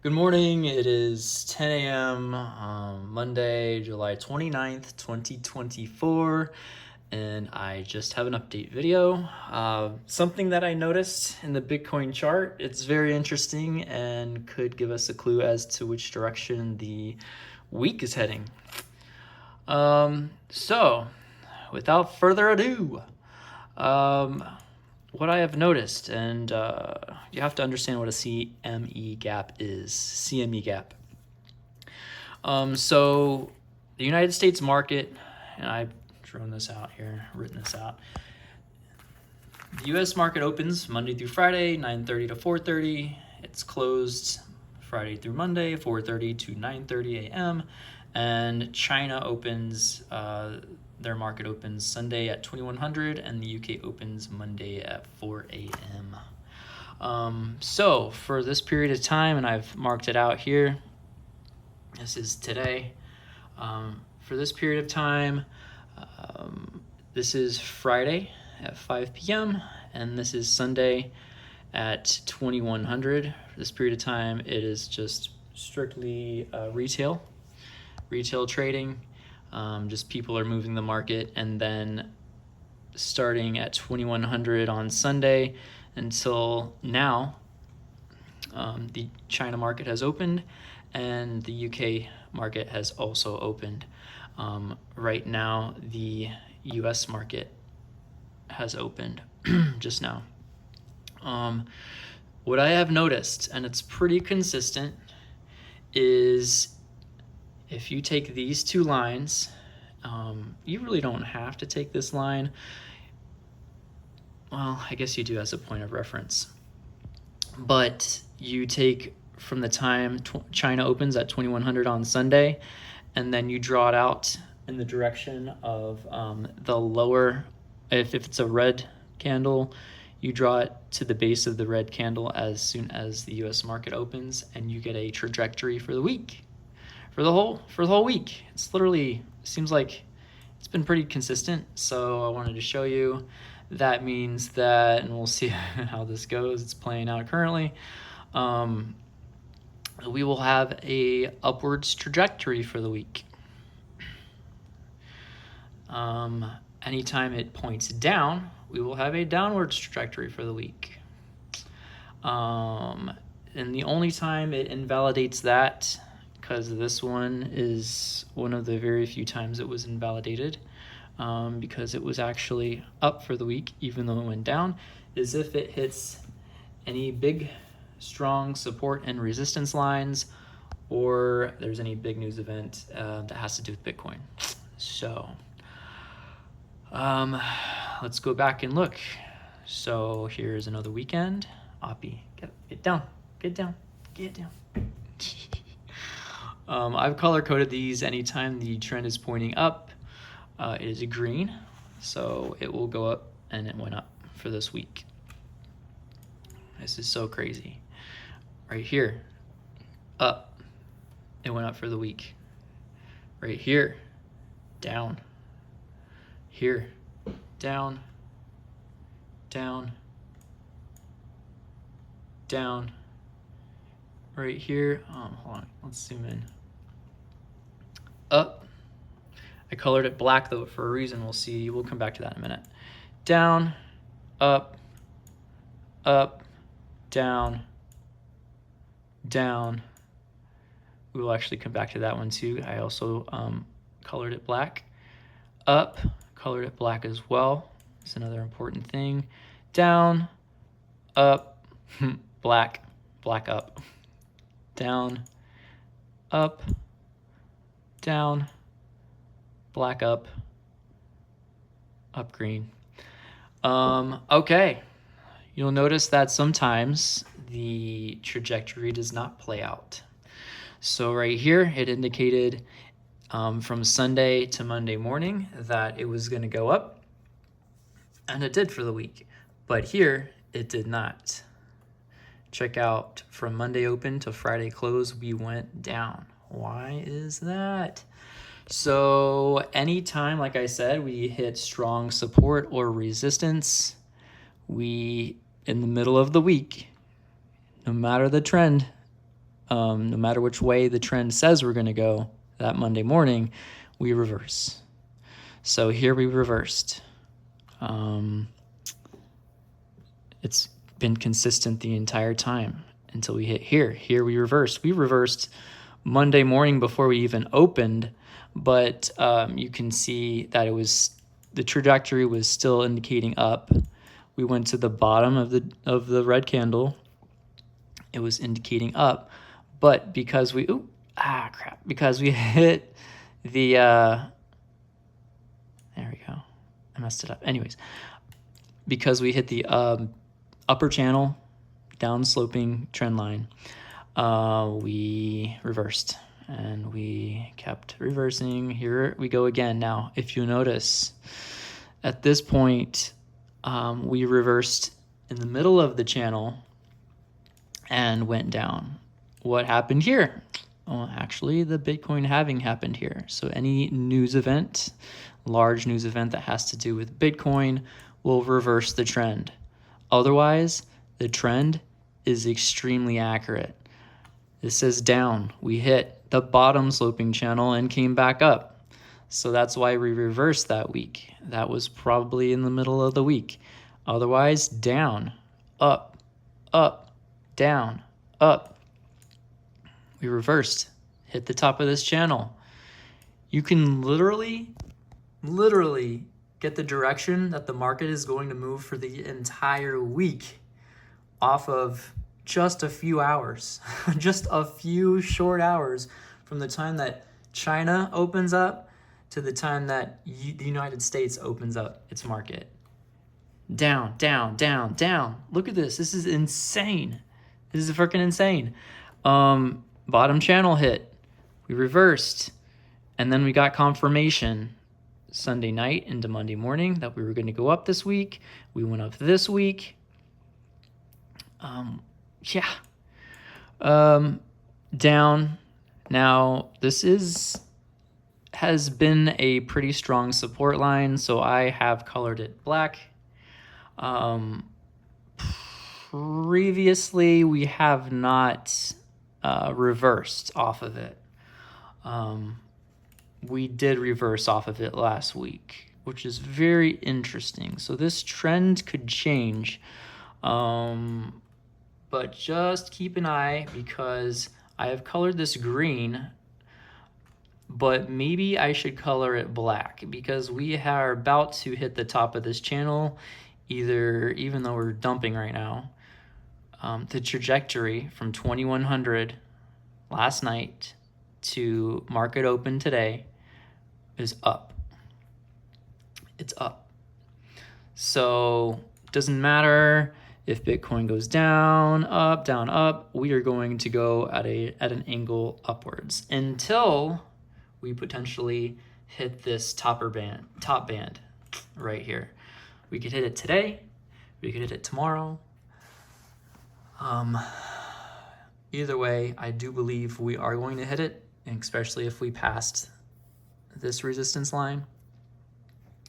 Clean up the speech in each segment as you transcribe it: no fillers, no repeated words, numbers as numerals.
Good morning. It is 10 a.m. Monday, July 29th, 2024, and I just have an update video. Something that I noticed in the Bitcoin chart, it's very interesting and could give us a clue as to which direction the week is heading. So, without further ado, what I have noticed, and you have to understand what a CME gap is. CME gap. So the United States market, and I've drawn this out here, written this out. The U.S. market opens Monday through Friday, 9:30 to 4:30. It's closed Friday through Monday, 4:30 to 9:30 a.m. And China opens, their market opens Sunday at 2100, and the UK opens Monday at 4 a.m. So for this period of time, and I've marked it out here, this is today. For this period of time, this is Friday at 5 p.m. and this is Sunday at 2100. For this period of time, it is just strictly retail trading. Just people are moving the market, and then starting at 2100 on Sunday until now, the China market has opened and the UK market has also opened. Right now, the US market has opened just now. What I have noticed, and it's pretty consistent, is if you take these two lines, you really don't have to take this line. Well, I guess you do as a point of reference. But you take from the time China opens at 2100 on Sunday, and then you draw it out in the direction of the lower, if it's a red candle, you draw it to the base of the red candle as soon as the US market opens, and you get a trajectory for the week. For the whole week. It's literally, seems like it's been pretty consistent, so I wanted to show you. That means that, and we'll see how this goes, it's playing out currently, we will have a upwards trajectory for the week. Anytime it points down, we will have a downwards trajectory for the week. And the only time it invalidates that, because this one is one of the very few times it was invalidated, because it was actually up for the week even though it went down, is if it hits any big strong support and resistance lines, or there's any big news event that has to do with Bitcoin. So let's go back and look. So here's another weekend. Oppie, get down. I've color coded these. Anytime the trend is pointing up, it is a green, so it will go up, and it went up for this week. This is so crazy. Right here, up, it went up for the week. Right here, down. Here, down, down, down. Right here, hold on, let's zoom in. Up. I colored it black though for a reason. We'll see. We'll come back to that in a minute. Down, up, up, down, down. We will actually come back to that one too. I also colored it black. Up, colored it black as well. It's another important thing. Down, up, black, black up. Down, up, down, black up, up green. Okay, you'll notice that sometimes the trajectory does not play out. So right here, it indicated from Sunday to Monday morning that it was going to go up, and it did for the week. But here, it did not. Check out from Monday open to Friday close, we went down. Why is that? So anytime, like I said, we hit strong support or resistance, we, in the middle of the week, no matter the trend, no matter which way the trend says we're going to go that Monday morning, we reverse. So here we reversed. It's been consistent the entire time until we hit here. Here we reversed. We reversed Monday morning before we even opened, but you can see that the trajectory was still indicating up. We went to the bottom of the red candle. It was indicating up, but because we because we hit the there we go. I messed it up. Anyways, because we hit the upper channel, down sloping trend line, we reversed and we kept reversing. Here we go again. Now, if you notice, at this point, we reversed in the middle of the channel and went down. What happened here? Well, actually, the Bitcoin halving happened here. So any news event, large news event that has to do with Bitcoin will reverse the trend. Otherwise, the trend is extremely accurate. This says down. We hit the bottom sloping channel and came back up. So that's why we reversed that week. That was probably in the middle of the week. Otherwise, down, up, up, down, up. We reversed, hit the top of this channel. You can literally get the direction that the market is going to move for the entire week off of just a few hours, just a few short hours from the time that China opens up to the time that the United States opens up its market. Down, down, down, down. Look at this. This is insane. This is freaking insane. Bottom channel hit. We reversed. And then we got confirmation Sunday night into Monday morning that we were going to go up this week. We went up this week. Down. Now, this has been a pretty strong support line, so I have colored it black. Previously, we have not reversed off of it. We did reverse off of it last week, which is very interesting. So this trend could change, but just keep an eye because I have colored this green, but maybe I should color it black because we are about to hit the top of this channel, even though we're dumping right now. The trajectory from 2100 last night to market open today is up. It's up. So it doesn't matter if Bitcoin goes down, up, we are going to go at an angle upwards until we potentially hit this top band right here. We could hit it today, we could hit it tomorrow. Either way, I do believe we are going to hit it, especially if we passed this resistance line.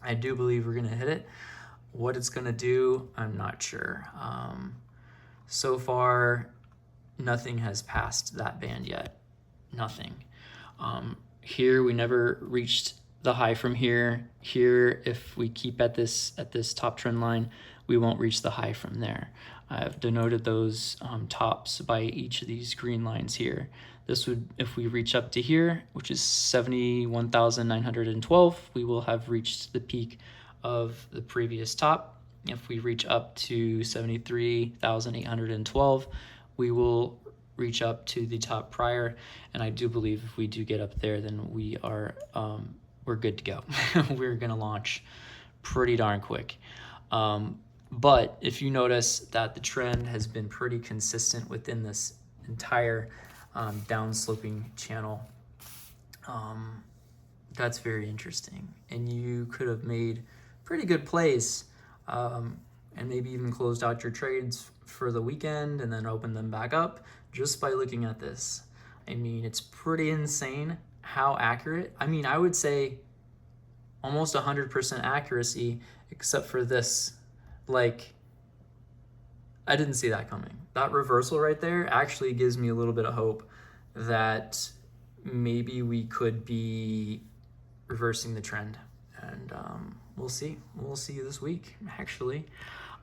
I do believe we're going to hit it. What it's going to do, I'm not sure. So far, nothing has passed that band yet. Nothing. Here, we never reached the high from here. Here, if we keep at this top trend line, we won't reach the high from there. I've denoted those tops by each of these green lines here. This would, if we reach up to here, which is 71,912, we will have reached the peak of the previous top. If we reach up to 73,812, we will reach up to the top prior. And I do believe if we do get up there, then we're good to go. We're gonna launch pretty darn quick. But if you notice that the trend has been pretty consistent within this entire downsloping channel, that's very interesting. And you could have made pretty good plays and maybe even closed out your trades for the weekend and then opened them back up just by looking at this. I mean, it's pretty insane how accurate. I mean, I would say almost 100% accuracy, except for this. Like, I didn't see that coming. That reversal right there actually gives me a little bit of hope that maybe we could be reversing the trend. And we'll see. We'll see this week, actually.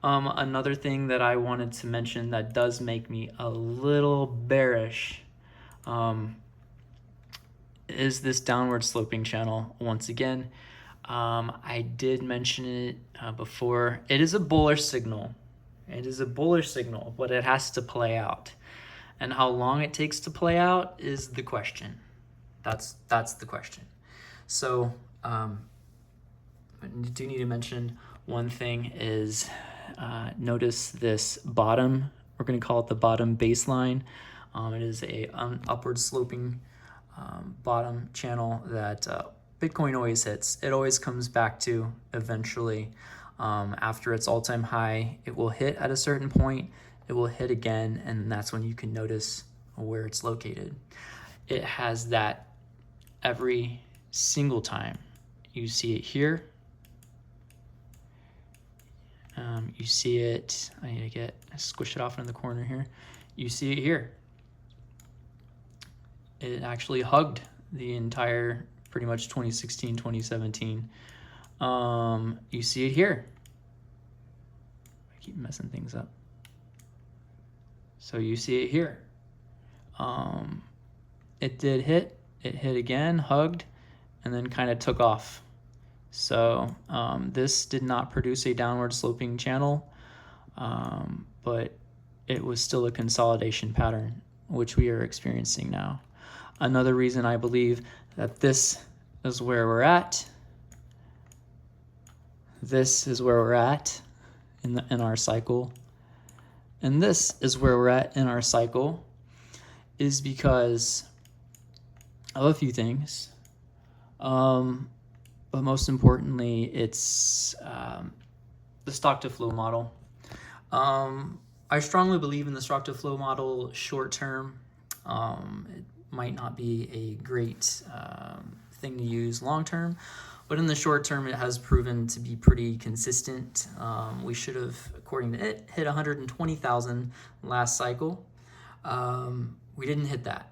Another thing that I wanted to mention that does make me a little bearish is this downward sloping channel once again. I did mention it before. It is a bullish signal. It is a bullish signal, but it has to play out. And how long it takes to play out is the question. That's the question. So I do need to mention one thing is notice this bottom. We're going to call it the bottom baseline. It is a upward sloping bottom channel that Bitcoin always hits. It always comes back to eventually after its all-time high. It will hit at a certain point. It will hit again, and that's when you can notice where it's located. It has that every single time. You see it here. You see it, I need to squish it off in the corner here. You see it here. It actually hugged the entire pretty much 2016, 2017. You see it here. I keep messing things up. So you see it here. It did hit. It hit again, hugged, and then kind of took off. So this did not produce a downward sloping channel, but it was still a consolidation pattern, which we are experiencing now. Another reason I believe that this is where we're at. This is where we're at in our cycle. And this is where we're at in our cycle is because of a few things. But most importantly, it's the stock to flow model. I strongly believe in the stock to flow model short term. It might not be a great thing to use long term, but in the short term, it has proven to be pretty consistent. We should have, according to it, hit 120,000 last cycle. We didn't hit that.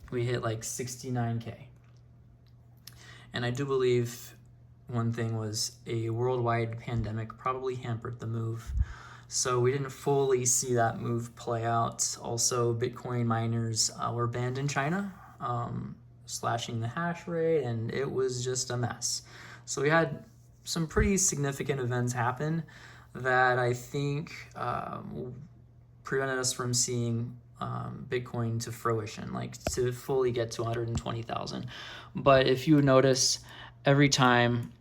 We hit like 69K. And I do believe one thing was a worldwide pandemic probably hampered the move. So we didn't fully see that move play out. Also, Bitcoin miners were banned in China, slashing the hash rate, and it was just a mess. So we had some pretty significant events happen that I think prevented us from seeing Bitcoin to fruition, like to fully get to 120,000. But if you notice, every time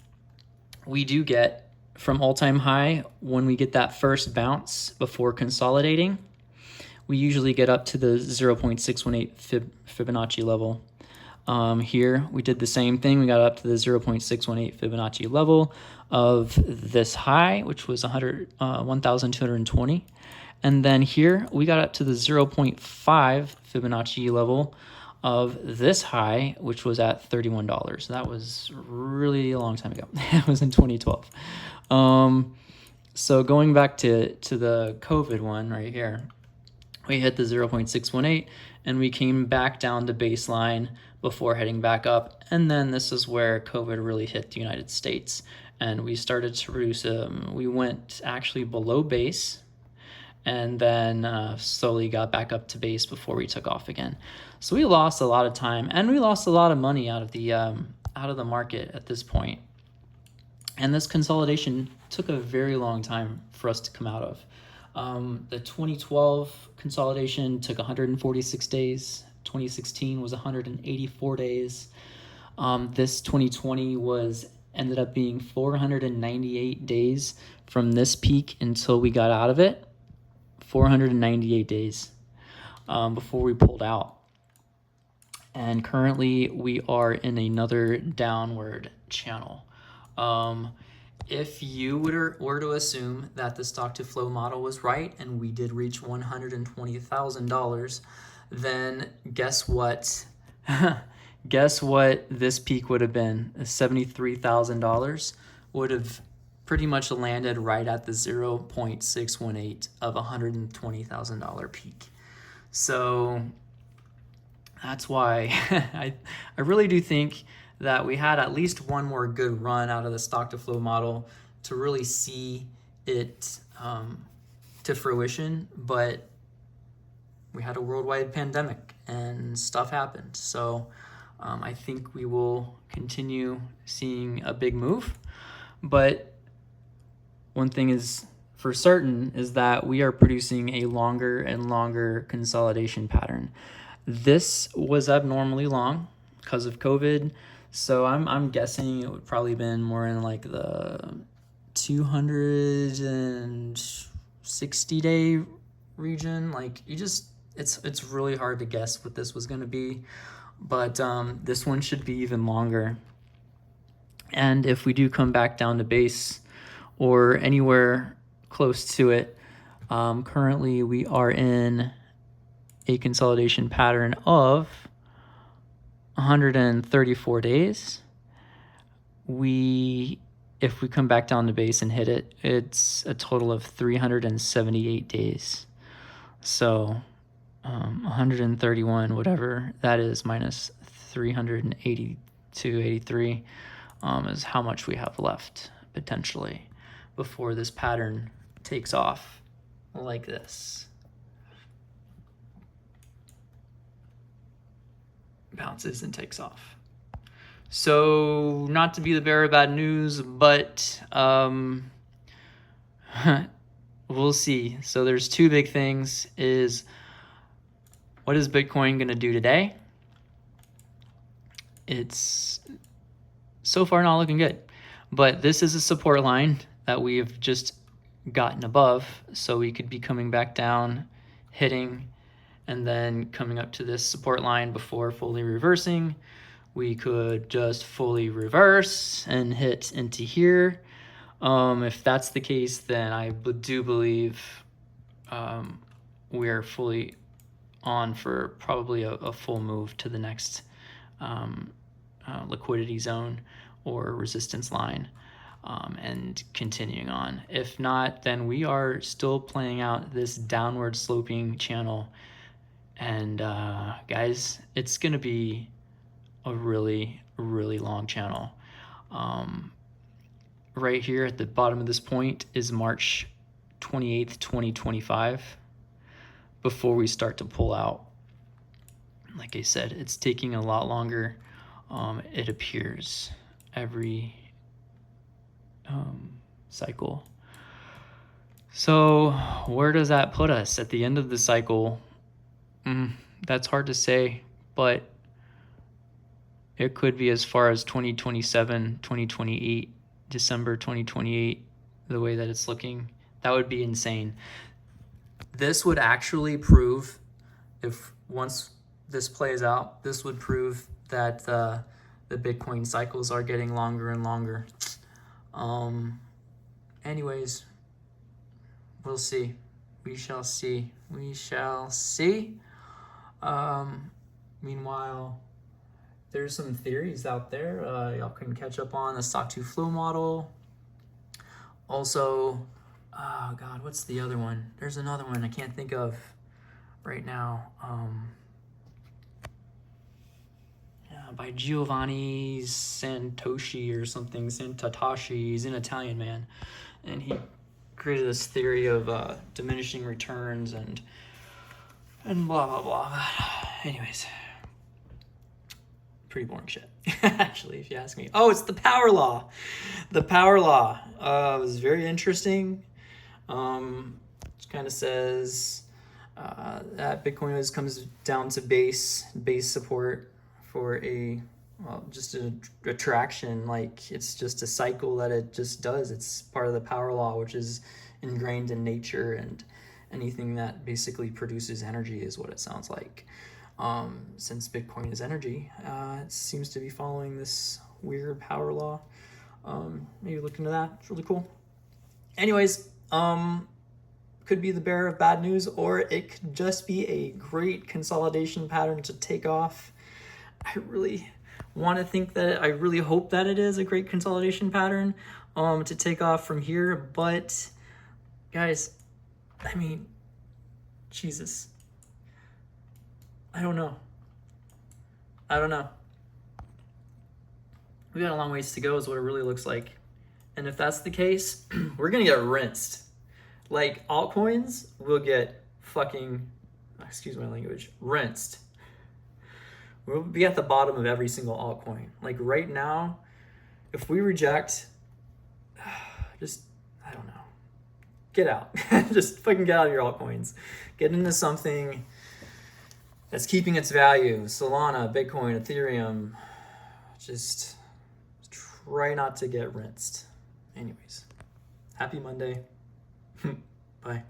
we do get from all-time high, when we get that first bounce before consolidating, we usually get up to the 0.618 Fibonacci level. Here we did the same thing. We got up to the 0.618 Fibonacci level of this high, which was 1,220. And then here we got up to the 0.5 Fibonacci level of this high, which was at $31. That was really a long time ago. It was in 2012. So going back to the COVID one right here, we hit the 0.618 and we came back down to baseline before heading back up. And then this is where COVID really hit the United States. And we started to produce, we went actually below base and then slowly got back up to base before we took off again. So we lost a lot of time and we lost a lot of money out of the market at this point. And this consolidation took a very long time for us to come out of. The 2012 consolidation took 146 days. 2016 was 184 days. This 2020 ended up being 498 days from this peak until we got out of it. 498 days before we pulled out. And currently we are in another downward channel. If you were to assume that the stock to flow model was right and we did reach $120,000, then guess what? Guess what this peak would have been? $73,000 would have pretty much landed right at the 0.618 of $120,000 peak. So that's why I really do think that we had at least one more good run out of the stock to flow model to really see it to fruition, but we had a worldwide pandemic and stuff happened. So I think we will continue seeing a big move, but one thing is for certain is that we are producing a longer and longer consolidation pattern. This was abnormally long because of COVID, so I'm guessing it would probably been more in like the 260-day region. Like it's really hard to guess what this was going to be, but this one should be even longer. And if we do come back down to base or anywhere close to it, currently we are in a consolidation pattern of 134 days. If we come back down to base and hit it, it's a total of 378 days. So 131, whatever that is, minus 382, 83 is how much we have left potentially before this pattern takes off like this. Bounces and takes off. So not to be the bearer of bad news, but we'll see. So there's two big things. Is what is Bitcoin going to do today? It's so far not looking good, but this is a support line that we have just gotten above, so we could be coming back down, hitting, and then coming up to this support line before fully reversing. We could just fully reverse and hit into here. If that's the case, then I do believe we're fully on for probably a full move to the next liquidity zone or resistance line, and continuing on. If not, then we are still playing out this downward sloping channel. And guys, it's gonna be a really, really long channel. Right here at the bottom of this point is March 28th, 2025, before we start to pull out. Like I said, it's taking a lot longer, it appears, every cycle. So where does that put us at the end of the cycle? That's hard to say, but it could be as far as 2027, 2028, December 2028, the way that it's looking. That would be insane. This would actually prove, if once this plays out, this would prove that the Bitcoin cycles are getting longer and longer. Anyways, we'll see. We shall see. We shall see. Meanwhile, there's some theories out there. Y'all can catch up on the stock to flow model. Also, oh God, what's the other one? There's another one I can't think of right now. By Giovanni Santoshi or something, Santatashi. He's an Italian man, and he created this theory of diminishing returns and blah blah blah. Anyways, pretty boring shit, actually, if you ask me. Oh, it's the power law. The power law was very interesting. It kind of says that Bitcoin always comes down to base support for just a traction. Like, it's just a cycle that it just does. It's part of the power law, which is ingrained in nature, and anything that basically produces energy is what it sounds like. Since Bitcoin is energy, it seems to be following this weird power law. Maybe look into that. It's really cool. Anyways, could be the bearer of bad news, or it could just be a great consolidation pattern to take off. I really want to think that, I really hope that it is a great consolidation pattern. to take off from here. But guys, I mean, Jesus, I don't know. We got a long ways to go is what it really looks like. And if that's the case, we're gonna get rinsed. Like, altcoins will get fucking, excuse my language, rinsed. We'll be at the bottom of every single altcoin. Like right now, if we reject, just, I don't know, get out. Just fucking get out of your altcoins. Get into something that's keeping its value. Solana, Bitcoin, Ethereum. Just try not to get rinsed. Anyways, happy Monday. Bye.